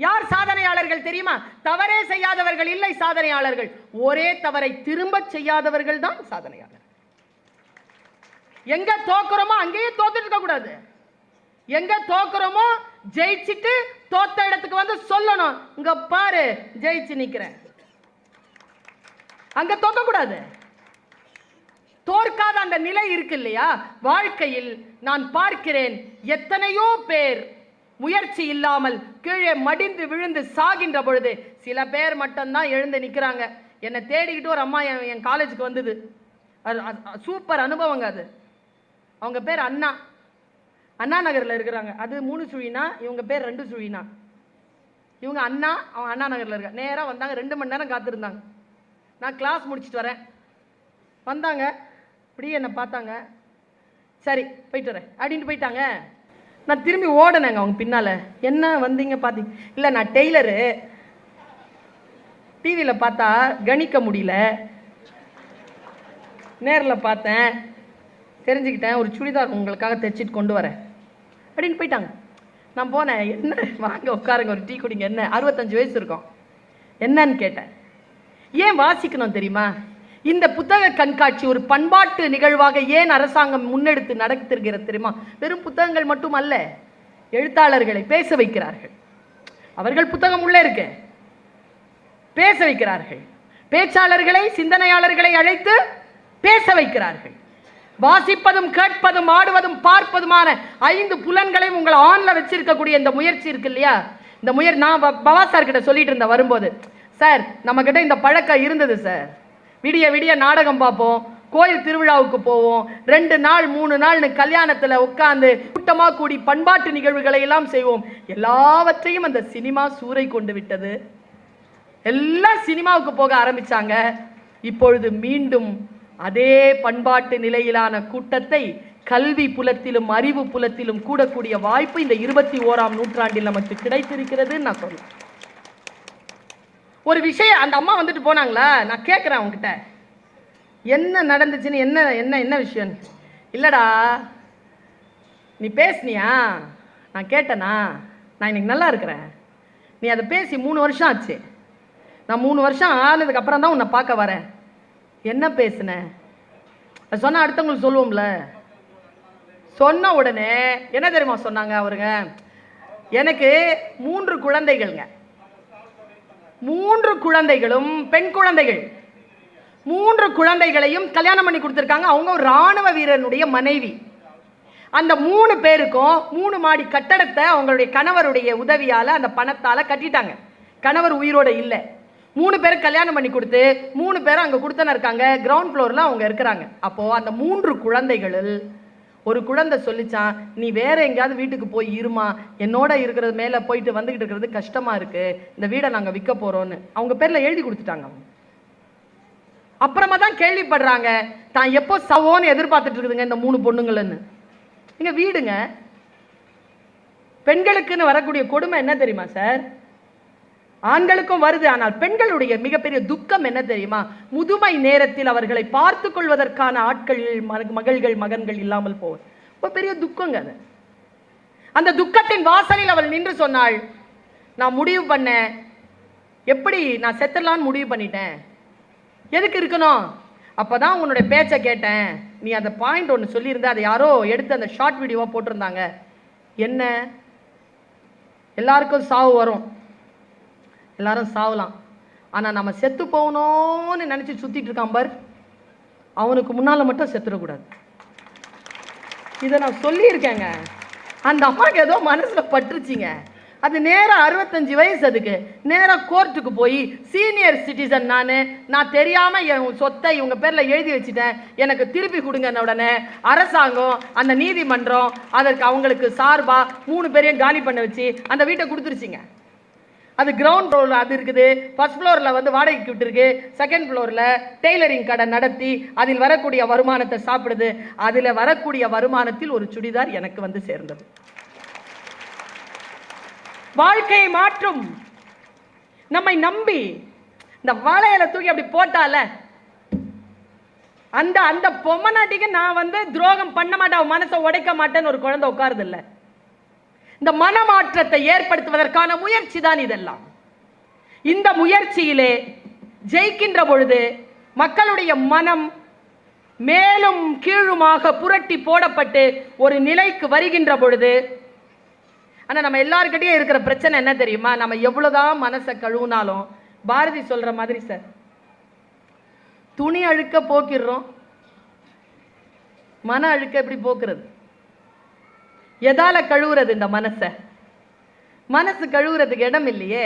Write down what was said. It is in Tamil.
யார் சாதனையாளர்கள் தெரியுமா? தவறே செய்யாதவர்கள் இல்லை சாதனையாளர்கள். ஒரே தவறை திரும்ப செய்யாதவர்கள் தான் சாதனையாளர். எங்க தோக்குறோமோ அங்கேயே தோத்துட்டு இருக்க கூடாது. எங்க தோக்குறோமோ ஜெயிச்சிட்டு தோத்த இடத்துக்கு வந்து சொல்லணும், இங்க பாரு ஜெயிச்சு நிக்கிறேன். அங்க தோக்க கூடாது. தோற்காத அந்த நிலை இருக்கு இல்லையா? வாழ்க்கையில் நான் பார்க்கிறேன் எத்தனையோ பேர் முயற்சி இல்லாமல் கீழே மடிந்து விழுந்து சாகின்ற பொழுது சில பேர் மட்டும்தான் எழுந்து நிற்கிறாங்க. என்னை தேடிக்கிட்டு ஒரு அம்மா என் காலேஜுக்கு வந்தது. சூப்பர் அனுபவங்க அது. அவங்க பேர் அண்ணா, அண்ணா நகரில் இருக்கிறாங்க. அது 3 சுழினா, இவங்க பேர் 2 சுழினா. இவங்க அண்ணா, அவங்க அண்ணா நகரில் இருக்க. நேராக வந்தாங்க, 2 மணி நேரம் காத்திருந்தாங்க. நான் கிளாஸ் முடிச்சுட்டு வரேன். வந்தாங்க, இப்படியே என்னை பார்த்தாங்க. சரி போயிட்டு வரேன் அப்படின்ட்டு போயிட்டாங்க. நான் திரும்பி ஓடனேங்க அவங்க பின்னால். என்ன வந்தீங்க பார்த்தீங்க? இல்லை நான் டெய்லரு, டிவியில் பார்த்தா கணிக்க முடியல, நேரில் பார்த்தேன், தெரிஞ்சுக்கிட்டேன், ஒரு சுடிதார் உங்களுக்காக தைச்சிட்டு கொண்டு வரேன் அப்படின்னு போயிட்டாங்க. நான் போனேன், என்ன வாங்க உட்காருங்க ஒரு டீ குடிங்க. என்ன 65 வயசு இருக்கும். என்னன்னு கேட்டேன். ஏன் வாசிக்கணும் தெரியுமா? இந்த புத்தக கண்காட்சி ஒரு பண்பாட்டு நிகழ்வாக ஏன் அரசாங்கம் முன்னெடுத்து நடத்துகிறது தெரியுமா? வெறும் புத்தகங்கள் மட்டும் அல்ல, எழுத்தாளர்களை பேச வைக்கிறார்கள். அவர்கள் புத்தகம் உள்ளே இருக்கு, பேச வைக்கிறார்கள். பேச்சாளர்களை, சிந்தனையாளர்களை அழைத்து பேச வைக்கிறார்கள். வாசிப்பதும் கேட்பதும் ஆடுவதும் பார்ப்பதுமான 5 புலன்களையும் உங்களை ஆன்ல வச்சிருக்கக்கூடிய இந்த முயற்சி இருக்கு இல்லையா? இந்த முயற்சி நான் பவா சார் கிட்ட சொல்லிட்டு இருந்தேன் வரும்போது, சார் நம்ம கிட்ட இந்த பழக்கம் இருந்தது சார். விடிய விடிய நாடகம் பார்ப்போம், கோயில் திருவிழாவுக்கு போவோம், 2 நாள் 3 நாள்னு கல்யாணத்துல உட்கார்ந்து கூட்டமா கூடி பண்பாட்டு நிகழ்வுகளை எல்லாம் செய்வோம். எல்லாவற்றையும் அந்த சினிமா சூறை கொண்டு விட்டது. எல்லாம் சினிமாவுக்கு போக ஆரம்பிச்சாங்க. இப்பொழுது மீண்டும் அதே பண்பாட்டு நிலையிலான கூட்டத்தை கல்வி புலத்திலும் அறிவு புலத்திலும் கூடக்கூடிய வாய்ப்பு இந்த 21ஆம் நூற்றாண்டில் நமக்கு கிடைத்திருக்கிறது. நான் சொல்றேன் ஒரு விஷயம். அந்த அம்மா வந்துட்டு போனாங்களா, நான் கேட்குறேன் அவங்ககிட்ட என்ன நடந்துச்சுன்னு. என்ன என்ன என்ன விஷயம்? இல்லடா நீ பேசுனியா? நான் கேட்டேனா? நான் இன்னைக்கு நல்லா இருக்கிறேன். நீ அதை பேசி 3 வருஷம் ஆச்சு. நான் 3 வருஷம் ஆனதுக்கு அப்புறம் தான் உன்னை பார்க்க வரேன். என்ன பேசுன? அது சொன்ன அடுத்தவங்களுக்கு சொல்லுவோம்ல. சொன்ன உடனே என்ன தெரியுமா சொன்னாங்க அவருங்க? எனக்கு 3 குழந்தைகள்ங்க. 3 குழந்தைகளும் பெண் குழந்தைகள். 3 குழந்தைகளையும் கல்யாணம் பண்ணி கொடுத்துருக்காங்க. அவங்க ஒரு ராணுவ வீரனுடைய மனைவி. அந்த 3 பேருக்கும் 3 மாடி கட்டடத்தை அவங்களுடைய கணவருடைய உதவியால அந்த பணத்தால கட்டிட்டாங்க. கணவர் உயிரோட இல்லை. 3 பேரும் கல்யாணம் பண்ணி கொடுத்து 3 பேரும் அங்கே கொடுத்தன இருக்காங்க. கிரவுண்ட் ஃப்ளோரில் அவங்க இருக்கிறாங்க. அப்போது அந்த 3 குழந்தைகளில் ஒரு குழந்தை சொல்லிச்சான், நீ வேற எங்கேயாவது வீட்டுக்கு போய் இருமா, என்னோட இருக்கிறது மேலே போயிட்டு வந்துக்கிட்டு இருக்கிறது கஷ்டமாக இருக்குது, இந்த வீடை நாங்கள் விற்க போகிறோன்னு அவங்க பேரில் எழுதி கொடுத்துட்டாங்க. அப்புறமா தான் கேள்விப்படுறாங்க தான் எப்போ சவோன்னு எதிர்பார்த்துட்டு இருக்குதுங்க இந்த 3 பொண்ணுங்கள்னு. இங்கே வீடுங்க. பெண்களுக்குன்னு வரக்கூடிய கொடுமை என்ன தெரியுமா சார்? ஆண்களுக்கும் வருது. ஆனால் பெண்களுடைய மிகப்பெரிய துக்கம் என்ன தெரியுமா? முதுமை நேரத்தில் அவர்களை பார்த்து கொள்வதற்கான ஆட்கள், மகள்கள், மகன்கள் இல்லாமல் போவது ஒரு பெரிய துக்கங்க. அது அந்த துக்கத்தின் வாசலில் அவள் நின்று சொன்னாள், நான் முடிவு பண்ணேன், எப்படி நான் செத்துடலான்னு முடிவு பண்ணிட்டேன். எதுக்கு இருக்கணும்? அப்பதான் உன்னுடைய பேச்சை கேட்டேன். நீ அந்த பாயிண்ட் ஒன்று சொல்லியிருந்த, அதை யாரோ எடுத்து அந்த ஷார்ட் வீடியோவா போட்டிருந்தாங்க. என்ன, எல்லாருக்கும் சாவு வரும், எல்லாரும் சாவலாம். ஆனால் நம்ம செத்து போகணும்னு நினச்சி சுற்றிட்டு இருக்கான் பார், அவனுக்கு முன்னால் மட்டும் செத்துடக்கூடாது. இதை நான் சொல்லியிருக்கேங்க. அந்த அம்மாவுக்கு ஏதோ மனசில் பட்டுருச்சிங்க. அது நேராக 65 வயசு. அதுக்கு நேராக கோர்ட்டுக்கு போய் சீனியர் சிட்டிசன் நான் தெரியாமல் என் சொத்தை இவங்க பேரில் எழுதி வச்சுட்டேன், எனக்கு திருப்பி கொடுங்க உடனே அரசாங்கம் அந்த நீதிமன்றம் அதற்கு அவங்களுக்கு சார்பாக 3 பேரையும் காலி பண்ண வச்சு அந்த வீட்டை கொடுத்துருச்சிங்க. அது கிரவுண்ட் ஃப்ளோரில் அது இருக்குது. ஃபர்ஸ்ட் ஃப்ளோரில் வந்து வாடகைக்கு விட்டுருக்கு. செகண்ட் ஃப்ளோரில் டெய்லரிங் கடை நடத்தி அதில் வரக்கூடிய வருமானத்தை சாப்பிடுது. அதில் வரக்கூடிய வருமானத்தில் ஒரு சுடிதார் எனக்கு வந்து சேர்ந்தது. வாழ்க்கையை மாற்றும். நம்மை நம்பி இந்த வாழையில தூக்கி அப்படி போட்டால அந்த அந்த பொம்மநாட்டிக்கு நான் வந்து துரோகம் பண்ண மாட்டேன், மனசை உடைக்க மாட்டேன்னு ஒரு குழந்தை உட்காருது இல்லை. இந்த மனமாற்றத்தை ஏற்படுத்துவதற்கான முயற்சி தான் இதெல்லாம். இந்த முயற்சியிலே ஜெயிக்கின்ற பொழுது மக்களுடைய மனம் மேலும் கீழுமாக புரட்டி போடப்பட்டு ஒரு நிலைக்கு வருகின்ற பொழுது, ஆனால் நம்ம எல்லாருக்கிட்டையும் இருக்கிற பிரச்சனை என்ன தெரியுமா? நம்ம எவ்வளோதான் மனசை கழுவுனாலும் பாரதி சொல்ற மாதிரி சார், துணி அழுக்க போக்கிடுறோம், மன அழுக்க எப்படி போக்குறது? எதால கழுவுறது இந்த மனசை? மனசு கழுவுறதுக்கு இடம் இல்லையே.